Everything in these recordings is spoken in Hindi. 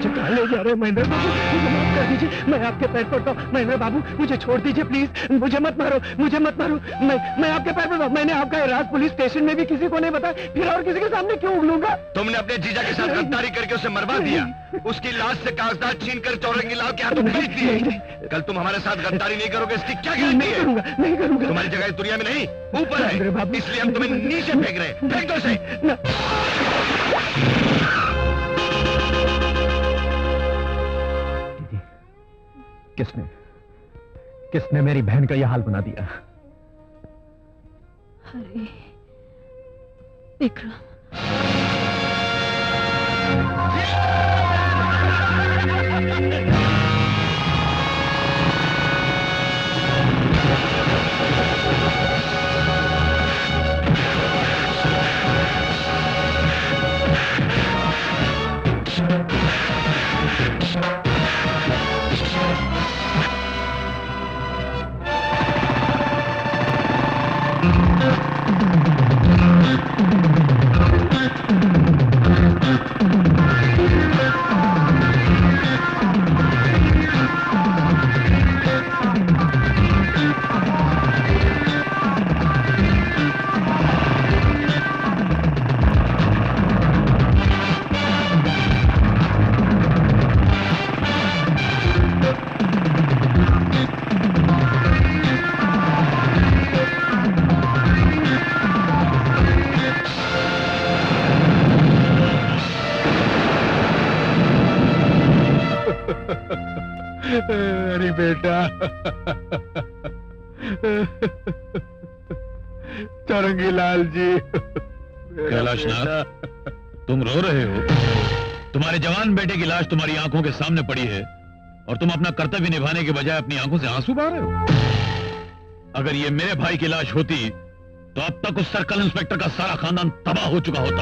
मुझे कहाँ ले जा रहे हैं महेंद्र बाबू? मुझे माफ कर दीजिए, मैं आपके पैर पड़ता हूँ। महेंद्र बाबू मुझे छोड़ दीजिए प्लीज, मुझे मत मारो, मुझे मत मारो। मैं आपके पैर पड़ता हूँ। मैंने आपका राज पुलिस स्टेशन में भी किसी को नहीं बताया, फिर और किसी के सामने क्यों उगलूंगा? तुमने अपने जीजा के साथ गद्दारी करके उसे मरवा दिया, उसकी लाश से कागजात छीन कर चौरंगी लाल के हाथों भेज दिए। कल तुम हमारे साथ गद्दारी नहीं करोगे, इसकी क्या गारंटी है? नहीं करूंगा। तुम्हारी जगह इस दुनिया में नहीं, ऊपर है, इसलिए हम तुम्हें नीचे फेंक रहे हैं। फेंक दो इसे। किसने मेरी बहन का यह हाल बना दिया? अरे विक्रम, अरे बेटा, चौरंगी लाल जी। कैलाशनाथ, तुम रो रहे हो? तुम्हारे जवान बेटे की लाश तुम्हारी आंखों के सामने पड़ी है और तुम अपना कर्तव्य निभाने के बजाय अपनी आंखों से आंसू बहा रहे हो। अगर ये मेरे भाई की लाश होती तो अब तक उस सर्कल इंस्पेक्टर का सारा खानदान तबाह हो चुका होता।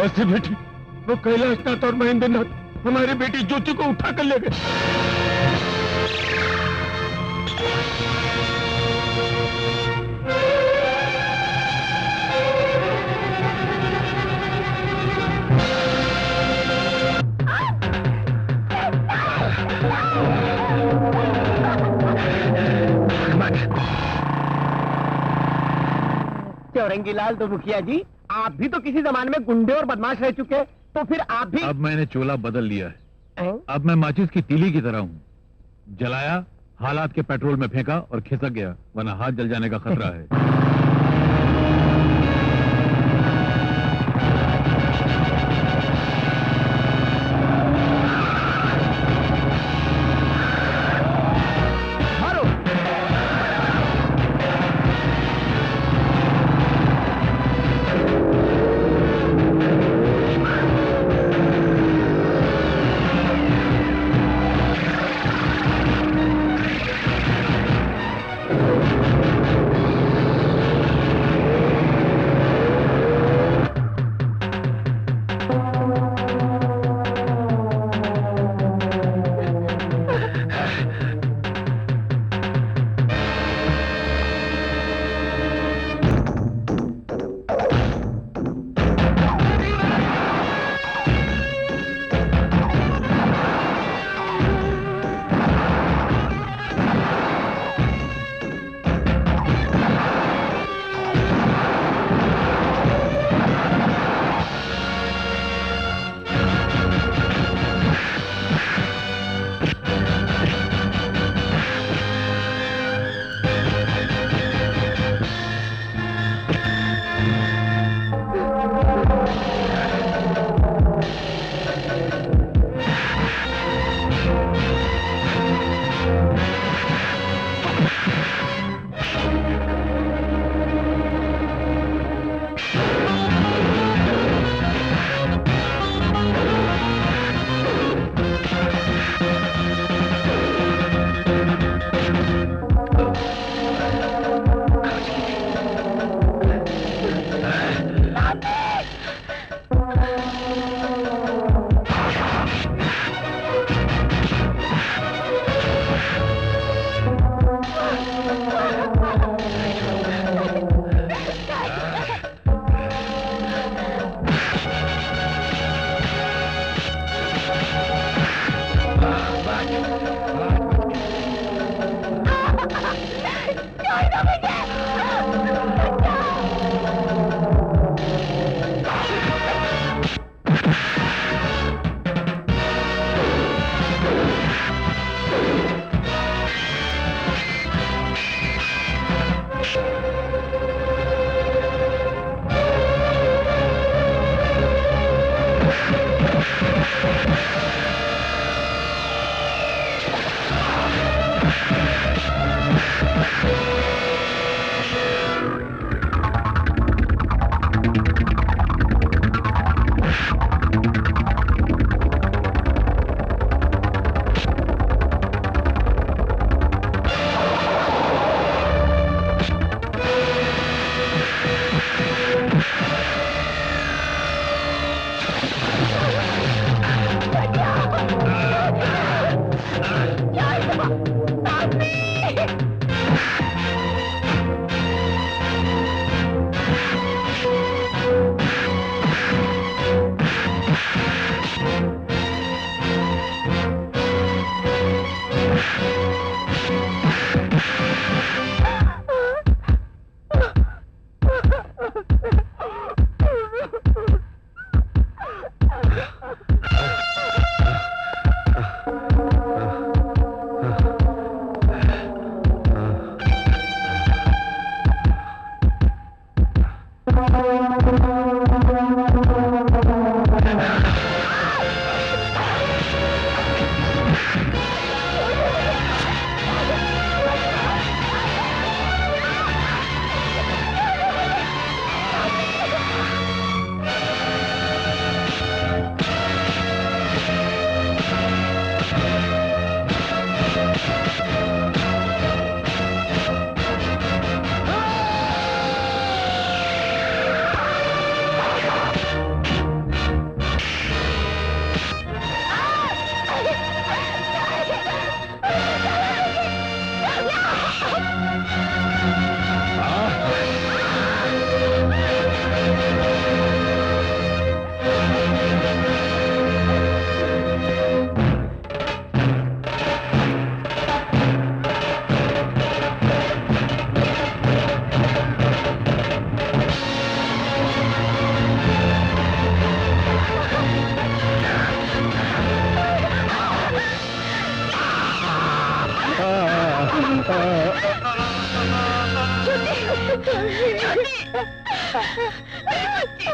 से बेटी, वो कैलाशनाथ और महेंद्रनाथ हमारी बेटी ज्योति को उठा कर ले गए। चौरंगी लाल तो मुखिया जी, आप भी तो किसी जमाने में गुंडे और बदमाश रह चुके, तो फिर आप भी। अब मैंने चोला बदल लिया है। अब मैं माचिस की तीली की तरह हूँ। जलाया, हालात के पेट्रोल में फेंका और खिसक गया, वरना हाथ जल जाने का खतरा है।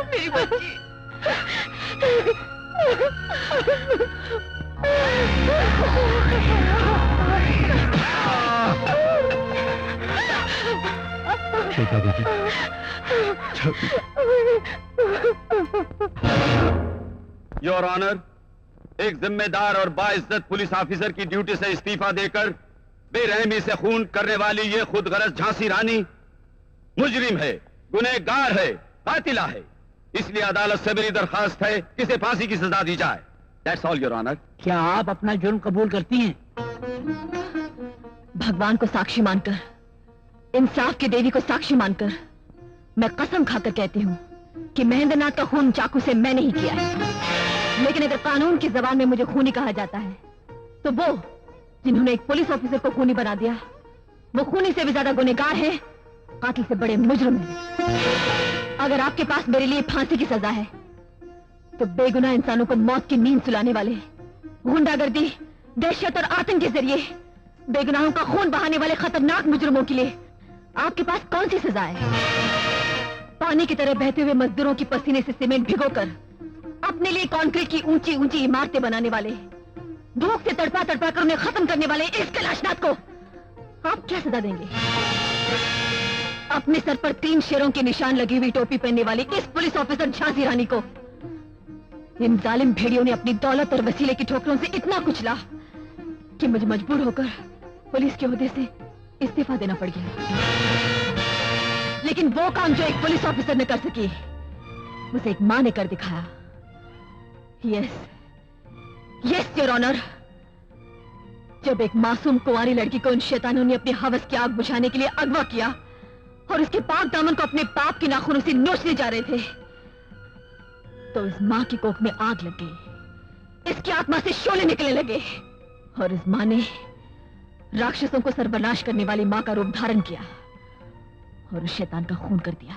मेरी बच्ची छोटा बेटी योर ऑनर, एक जिम्मेदार और बाइज्जत पुलिस ऑफिसर की ड्यूटी से इस्तीफा देकर बेरहमी से खून करने वाली ये खुदगर्ज झांसी रानी मुजरिम है, गुनहगार है, कातिला है। इसलिए अदालत से मेरी दरखास्त है कि इसे फांसी की सजा दी जाए। That's all your honour. क्या आप अपना जुर्म कबूल करती हैं? भगवान को साक्षी मानकर, इंसाफ की देवी को साक्षी मानकर मैं कसम खाकर कहती हूँ कि महेंद्रनाथ का खून चाकू से मैंने ही किया है। लेकिन अगर कानून की जबान में मुझे खूनी कहा जाता है तो वो जिन्होंने एक पुलिस ऑफिसर को खूनी बना दिया वो खूनी से भी ज्यादा गुनहगार है, कातिल से बड़े मुजरिम है। अगर आपके पास मेरे लिए फांसी की सजा है तो बेगुनाह इंसानों को मौत की नींद सुलाने वाले गुंडागर्दी, दहशत और आतंक के जरिए बेगुनाहों का खून बहाने वाले खतरनाक मुजरिमों के लिए आपके पास कौन सी सजा है? पानी की तरह बहते हुए मजदूरों की पसीने से सीमेंट भिगोकर अपने लिए कंक्रीट की ऊंची ऊंची इमारतें बनाने वाले, भूख से तड़पा तड़पा कर उन्हें खत्म करने वाले इस कैलाशनाथ को आप क्या सजा देंगे? अपने सर पर 3 शेरों के निशान लगी हुई टोपी पहनने वाली इस पुलिस ऑफिसर झांसी रानी को इन जालिम भेड़ियों ने अपनी दौलत और वसीले की ठोकरों से इतना कुचला कि मुझे मजबूर होकर पुलिस के ओहदे से इस्तीफा देना पड़ गया। लेकिन वो काम जो एक पुलिस ऑफिसर ने कर सकी उसे एक मां ने कर दिखाया। यस योर ऑनर, जब एक मासूम कुंवारी लड़की को उन शैतानों ने अपनी हवस की आग बुझाने के लिए अगवा किया और उसके पाक दामन को अपने पाप के नाखूनों से नोचने जा रहे थे तो इस मां की कोख में आग लग गई, इसकी आत्मा से शोले निकलने लगे और इस मां ने राक्षसों को सर्वनाश करने वाली मां का रूप धारण किया और उस शैतान का खून कर दिया।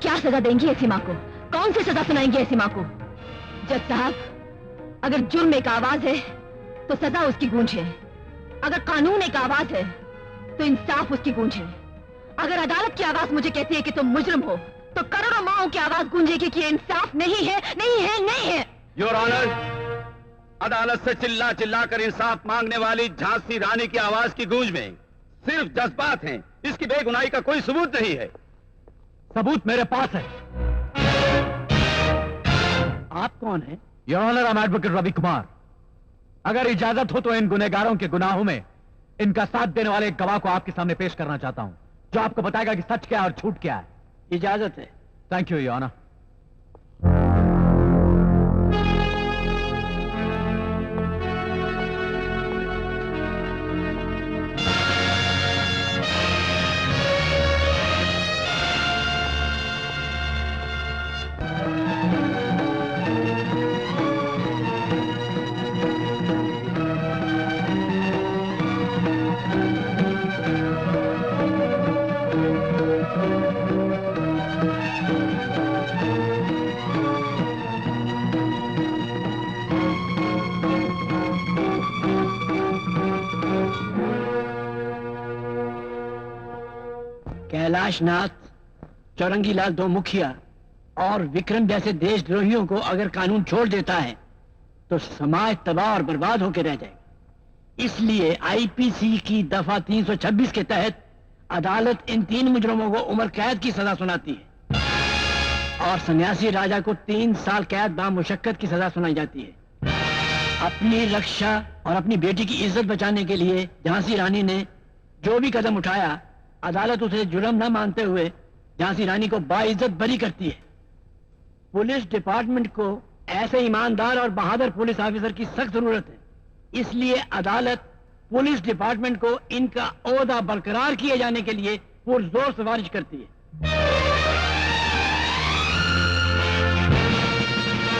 क्या सजा देंगी ऐसी मां को? कौन सी सजा सुनाएंगी ऐसी मां को? जज साहब, अगर जुर्म एक आवाज है तो सजा उसकी गूंज है, अगर कानून एक आवाज है तो इंसाफ उसकी गूंज है। अगर अदालत की आवाज मुझे कहती है कि तुम मुजरिम हो तो करोड़ों माओं की आवाज गूंजेगी कि इंसाफ नहीं है, नहीं है, नहीं है। योर ऑनर, अदालत से चिल्ला चिल्ला कर इंसाफ मांगने वाली झांसी रानी की आवाज की गूंज में सिर्फ जज्बात हैं। इसकी बेगुनाही का कोई सबूत नहीं है। सबूत मेरे पास है। आप कौन है? Your honour, I am advocate Ravi Kumar. अगर इजाजत हो तो इन गुनहगारों के गुनाहों में इनका साथ देने वाले एक गवाह को आपके सामने पेश करना चाहता हूं, जो आपको बताएगा कि सच क्या है और झूठ क्या है। इजाजत है। Thank you your honour. Kailashnath, Chaurangilal दो मुखिया और विक्रम जैसे देशद्रोहियों को अगर कानून छोड़ देता है तो समाज तबाह और बर्बाद होकर रह जाएगा। इसलिए आईपीसी की दफा 326 के तहत अदालत इन 3 मुजरमों को उम्र कैद की सजा सुनाती है और सन्यासी राजा को 3 साल कैद बामुशक्कत की सजा सुनाई जाती है। अपनी रक्षा और अपनी बेटी की इज्जत बचाने के लिए झांसी रानी ने जो भी कदम उठाया, अदालत उसे जुर्म न मानते हुए झांसी रानी को बाइज्जत बरी करती है। पुलिस डिपार्टमेंट को ऐसे ईमानदार और बहादुर पुलिस ऑफिसर की सख्त जरूरत है। इसलिए अदालत पुलिस डिपार्टमेंट को इनका ओहदा बरकरार किए जाने के लिए पुरजोर सिफारिश करती है।